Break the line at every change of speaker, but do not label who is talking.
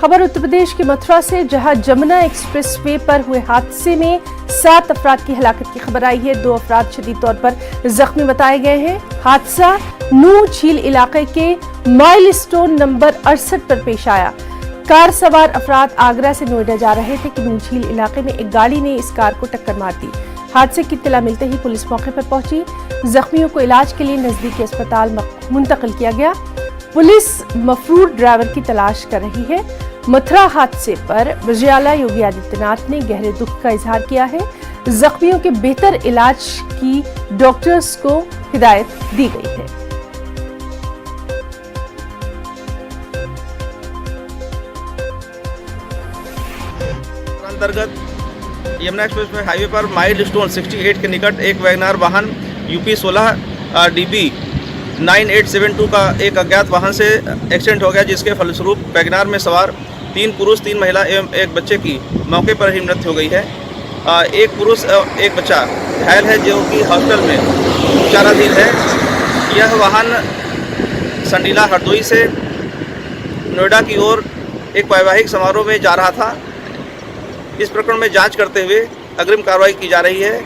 खबर उत्तर प्रदेश के मथुरा से, जहां जमुना एक्सप्रेसवे पर हुए हादसे में 7 अफराद की हलाकत की खबर आई है। 2 अफराद शदीद तौर पर जख्मी बताए गए हैं। हादसा नूर झील इलाके के माइलस्टोन नंबर 68 पर पेश आया। कार सवार अफराद आगरा से नोएडा जा रहे थे कि नूर झील इलाके में एक गाड़ी ने इस कार को टक्कर मार दी। हादसे की इत्तला मिलते ही पुलिस मौके पर पहुंची। जख्मियों को इलाज के लिए नजदीकी अस्पताल मुंतकिल किया गया। पुलिस मफरूर ड्राइवर की तलाश कर रही है। मथुरा हादसे पर वज़ीर-ए-आला योगी आदित्यनाथ ने गहरे दुख का इजहार किया है। जख्मियों के बेहतर इलाज की डॉक्टर्स को हिदायत दी गई है।
अंतर्गत यमुना एक्सप्रेस हाईवे पर माइलस्टोन 68 के निकट एक वैगनार वाहन यूपी 16 DB 9872 का एक अज्ञात वाहन से एक्सीडेंट हो गया, जिसके फलस्वरूप वैगनार में सवार 3 पुरुष 3 महिला एवं एक बच्चे की मौके पर ही मृत्यु हो गई है। एक पुरुष एक बच्चा घायल है, जो कि हॉस्पिटल में उपचाराधीन है। यह वाहन संडीला हरदोई से नोएडा की ओर एक वैवाहिक समारोह में जा रहा था। इस प्रकरण में जांच करते हुए अग्रिम कार्रवाई की जा रही है।